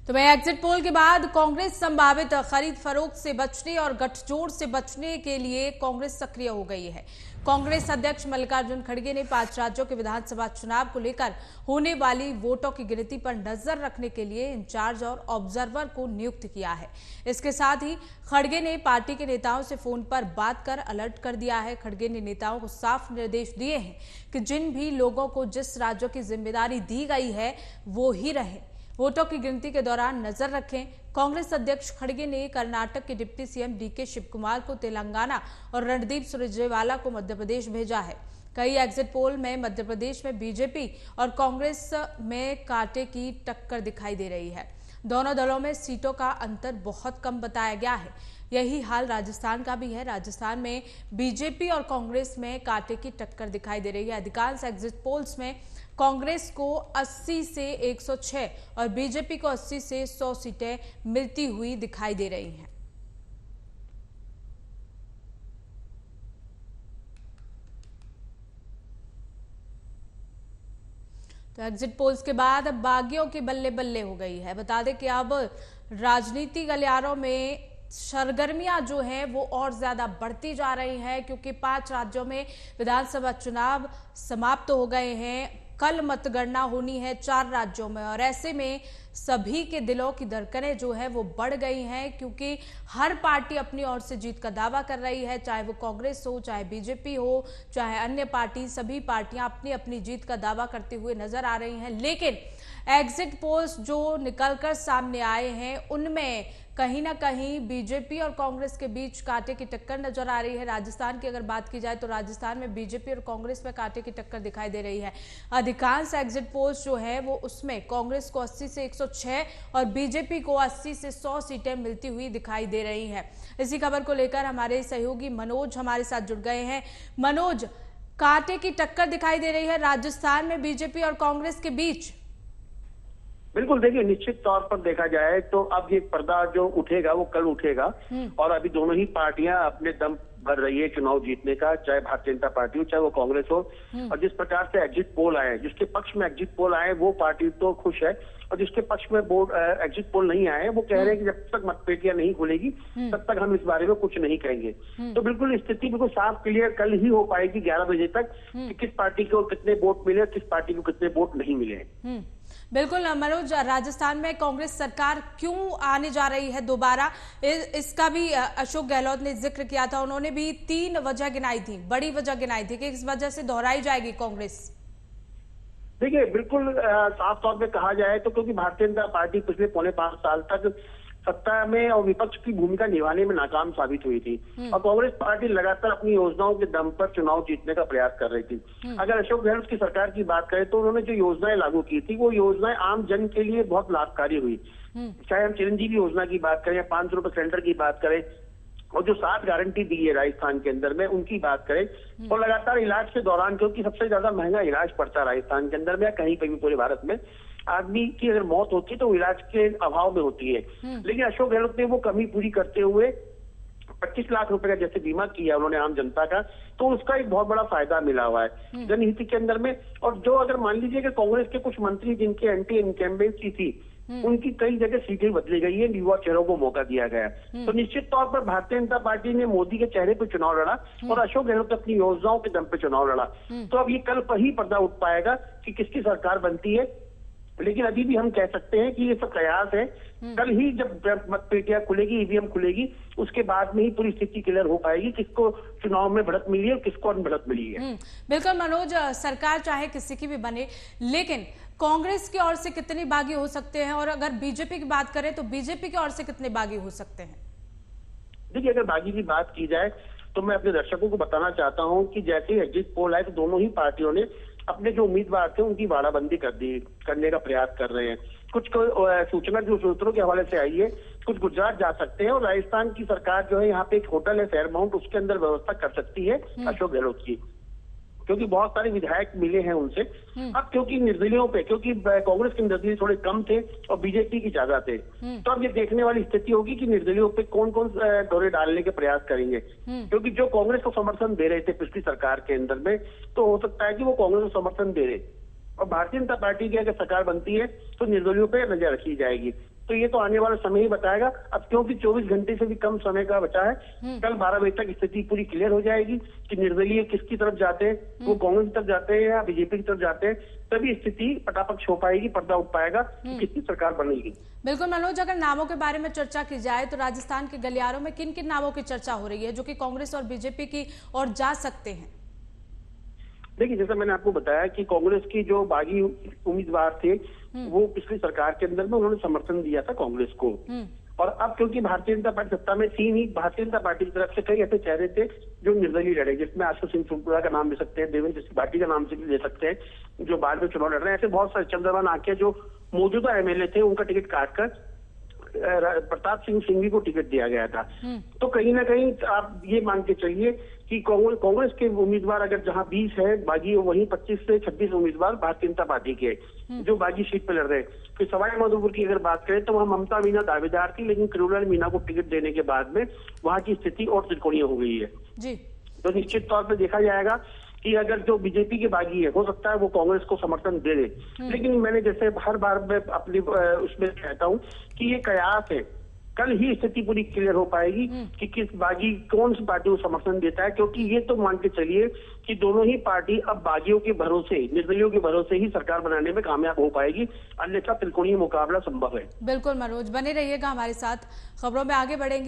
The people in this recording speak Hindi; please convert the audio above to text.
तो वहीं एग्जिट पोल के बाद कांग्रेस संभावित खरीद फरोख्त से बचने और गठजोड़ से बचने के लिए कांग्रेस सक्रिय हो गई है। कांग्रेस अध्यक्ष मल्लिकार्जुन खड़गे ने 5 राज्यों के विधानसभा चुनाव को लेकर होने वाली वोटों की गिनती पर नजर रखने के लिए इंचार्ज और ऑब्जर्वर को नियुक्त किया है। इसके साथ ही खड़गे ने पार्टी के नेताओं से फोन पर बात कर अलर्ट कर दिया है। खड़गे ने नेताओं को साफ निर्देश दिए हैं कि जिन भी लोगों को जिस राज्यों की जिम्मेदारी दी गई है वो ही रहे, वोटों की गिनती के दौरान नजर रखें। कांग्रेस अध्यक्ष खड़गे ने कर्नाटक के डिप्टी सीएम डीके शिवकुमार को तेलंगाना और रणदीप सुरजेवाला को मध्य प्रदेश भेजा है। कई एग्जिट पोल में मध्य प्रदेश में बीजेपी और कांग्रेस में कांटे की टक्कर दिखाई दे रही है। दोनों दलों में सीटों का अंतर बहुत कम बताया गया है। यही हाल राजस्थान का भी है। राजस्थान में बीजेपी और कांग्रेस में कांटे की टक्कर दिखाई दे रही है। अधिकांश एग्जिट पोल्स में कांग्रेस को 80 से 106 और बीजेपी को 80 से 100 सीटें मिलती हुई दिखाई दे रही हैं। तो एग्जिट पोल्स के बाद अब बागियों की बल्ले बल्ले हो गई है। बता दें कि अब राजनीति गलियारों में सरगर्मियां जो हैं वो और ज्यादा बढ़ती जा रही हैं, क्योंकि 5 राज्यों में विधानसभा चुनाव समाप्त हो गए हैं। कल मतगणना होनी है 4 राज्यों में और ऐसे में सभी के दिलों की धड़कनें जो है वो बढ़ गई हैं, क्योंकि हर पार्टी अपनी ओर से जीत का दावा कर रही है। चाहे वो कांग्रेस हो, चाहे बीजेपी हो, चाहे अन्य पार्टी, सभी पार्टियां अपनी अपनी जीत का दावा करते हुए नजर आ रही हैं। लेकिन एग्जिट पोल्स जो निकलकर सामने आए हैं उनमें कहीं ना कहीं बीजेपी और कांग्रेस के बीच कांटे की टक्कर नजर आ रही है। राजस्थान की अगर बात की जाए तो राजस्थान में बीजेपी और कांग्रेस में कांटे की टक्कर दिखाई दे रही है। अधिकांश एग्जिट पोल्स जो है वो उसमें कांग्रेस को 80 से 106 और बीजेपी को 80 से 100 सीटें मिलती हुई दिखाई दे रही है। इसी खबर को लेकर हमारे सहयोगी मनोज हमारे साथ जुड़ गए हैं। मनोज, कांटे की टक्कर दिखाई दे रही है राजस्थान में बीजेपी और कांग्रेस के बीच। बिल्कुल, देखिए निश्चित तौर पर देखा जाए तो अब ये पर्दा जो उठेगा वो कल उठेगा और अभी दोनों ही पार्टियां अपने दम भर रही है चुनाव जीतने का, चाहे भारतीय जनता पार्टी हो चाहे वो कांग्रेस हो। और जिस प्रकार से एग्जिट पोल आए, जिसके पक्ष में एग्जिट पोल आए वो पार्टी तो खुश है और जिसके पक्ष में एग्जिट पोल नहीं आए वो कह रहे हैं कि जब तक मतपेटियां नहीं खुलेगी तब तक हम इस बारे में कुछ नहीं कहेंगे। तो बिल्कुल स्थिति बिल्कुल साफ क्लियर कल ही हो पाएगी 11 बजे तक कि किस पार्टी को कितने वोट मिले, किस पार्टी को कितने वोट नहीं मिले। बिल्कुल मनोज, राजस्थान में कांग्रेस सरकार क्यों आने जा रही है दोबारा, इसका भी अशोक गहलोत ने जिक्र किया था। उन्होंने भी 3 वजह गिनाई थी, बड़ी वजह गिनाई थी कि इस वजह से दोहराई जाएगी कांग्रेस। देखिए बिल्कुल साफ तौर पे कहा जाए तो क्योंकि भारतीय जनता पार्टी पिछले 4.5 साल तक सत्ता में और विपक्ष की भूमिका निभाने में नाकाम साबित हुई थी और कांग्रेस पार्टी लगातार अपनी योजनाओं के दम पर चुनाव जीतने का प्रयास कर रही थी। अगर अशोक गहलोत की सरकार की बात करें तो उन्होंने जो योजनाएं लागू की थी वो योजनाएं आम जन के लिए बहुत लाभकारी हुई। चाहे हम चिरंजीवी योजना की बात करें या 500 रुपए सिलेंडर की बात करें और जो 7 गारंटी दी है राजस्थान के अंदर में उनकी बात करें और लगातार इलाज के दौरान, क्योंकि सबसे ज्यादा महंगा इलाज पड़ता है राजस्थान के अंदर में या कहीं पर भी पूरे भारत में, आदमी की अगर मौत होती है तो इलाज के अभाव में होती है। लेकिन अशोक गहलोत ने वो कमी पूरी करते हुए 25 लाख रुपए का जैसे बीमा किया उन्होंने आम जनता का, तो उसका एक बहुत बड़ा फायदा मिला हुआ है जनहित के अंदर में। और जो अगर मान लीजिए कि कांग्रेस के कुछ मंत्री जिनके एंटी इनकम्बेंसी थी उनकी कई जगह सीटें बदली गई है, युवा चेहरों को मौका दिया गया। तो निश्चित तौर पर भारतीय जनता पार्टी ने मोदी के चेहरे पर चुनाव लड़ा और अशोक गहलोत अपनी योजनाओं के दम पे चुनाव लड़ा। तो अब ये कल पर ही पर्दा उठ पाएगा कि किसकी सरकार बनती है। लेकिन अभी भी हम कह सकते हैं कि ये सब कयास है। कल ही जब मतपेटियां खुलेगी, ईवीएम खुलेगी, उसके बाद में ही पूरी स्थिति क्लियर हो पाएगी किसको चुनाव में बढ़त मिली है और किसको बढ़त मिली है। बिल्कुल मनोज, सरकार चाहे किसी की भी बने, लेकिन कांग्रेस की ओर से कितने बागी हो सकते हैं और अगर बीजेपी की बात करें तो बीजेपी की ओर से कितने बागी हो सकते हैं? देखिए अगर बागी की बात की जाए तो मैं अपने दर्शकों को बताना चाहता हूं कि जैसे ही एग्जिट पोल आए तो दोनों ही पार्टियों ने अपने जो उम्मीदवार थे उनकी वाड़ाबंदी करने का प्रयास कर रहे हैं। कुछ सूचना जो सूत्रों के हवाले से आई है, कुछ गुजरात जा सकते हैं और राजस्थान की सरकार जो है यहाँ पे एक होटल है फेयरमाउंट, उसके अंदर व्यवस्था कर सकती है अशोक गहलोत की, क्योंकि बहुत सारे विधायक मिले हैं उनसे। अब क्योंकि निर्दलीयों पे, क्योंकि कांग्रेस के निर्दलीय थोड़े कम थे और बीजेपी की ज्यादा थे, तो अब ये देखने वाली स्थिति होगी कि निर्दलीयों पे कौन कौन दौरे डालने के प्रयास करेंगे। क्योंकि जो कांग्रेस को समर्थन दे रहे थे पिछली सरकार के अंदर में, तो हो सकता है कि वो कांग्रेस को समर्थन दे रहे और भारतीय जनता पार्टी की अगर सरकार बनती है तो निर्दलीयों पे नजर रखी जाएगी। तो ये तो आने वाला समय ही बताएगा। अब क्योंकि 24 घंटे से भी कम समय का बचा है, कल 12 बजे तक स्थिति पूरी क्लियर हो जाएगी कि निर्दलीय किसकी तरफ जाते हैं, वो कांग्रेस की तरफ जाते हैं या बीजेपी की तरफ जाते हैं, तभी स्थिति पटापट हो पाएगी, पर्दा उठ पाएगा कि किसकी सरकार बनेगी। बिल्कुल मनोज, अगर नामों के बारे में चर्चा की जाए तो राजस्थान के गलियारों में किन किन नामों की चर्चा हो रही है जो कि कांग्रेस और बीजेपी की ओर जा सकते हैं? देखिए, जैसा मैंने आपको बताया कि कांग्रेस की जो बागी उम्मीदवार थे वो पिछली सरकार के अंदर में उन्होंने समर्थन दिया था कांग्रेस को, और अब क्योंकि भारतीय जनता पार्टी सत्ता में थी नहीं, भारतीय जनता पार्टी की तरफ से कई ऐसे चेहरे थे जो निर्दलीय लड़े, जिसमें आशु सिंह सुरपुरा का नाम ले सकते हैं, देवेंद्र त्रिपाठी का नाम ले सकते हैं, जो बाद में चुनाव लड़ रहे हैं। ऐसे बहुत सारे, चंद्रबान आके जो मौजूदा एमएलए थे उनका टिकट काटकर प्रताप सिंह सिंघवी को टिकट दिया गया था। तो कहीं ना कहीं आप ये मान के चलिए कि कांग्रेस के उम्मीदवार अगर जहां 20 है बागी, वहीं 25 से 26 उम्मीदवार भारतीय जनता पार्टी के जो बागी सीट पे लड़ रहे हैं। फिर सवाई माधोपुर की अगर बात करें तो वहां ममता मीना दावेदार थी, लेकिन किरोड़ीलाल मीना को टिकट देने के बाद में वहां की स्थिति और त्रिकोणीय हो गई है जी। तो निश्चित तौर पर देखा जाएगा कि अगर जो बीजेपी के बागी है, हो सकता है वो कांग्रेस को समर्थन दे दे, लेकिन मैंने जैसे हर बार मैं अपनी उसमें कहता हूं कि ये कयास है, कल ही स्थिति पूरी क्लियर हो पाएगी कि किस बागी, कौन सी पार्टी को समर्थन देता है, क्योंकि ये तो मान के चलिए कि दोनों ही पार्टी अब बागियों के भरोसे, निर्दलियों के भरोसे ही सरकार बनाने में कामयाब हो पाएगी, अन्यथा त्रिकोणीय मुकाबला संभव है। बिल्कुल मनोज, बने रहिएगा हमारे साथ, खबरों में आगे बढ़ेंगे।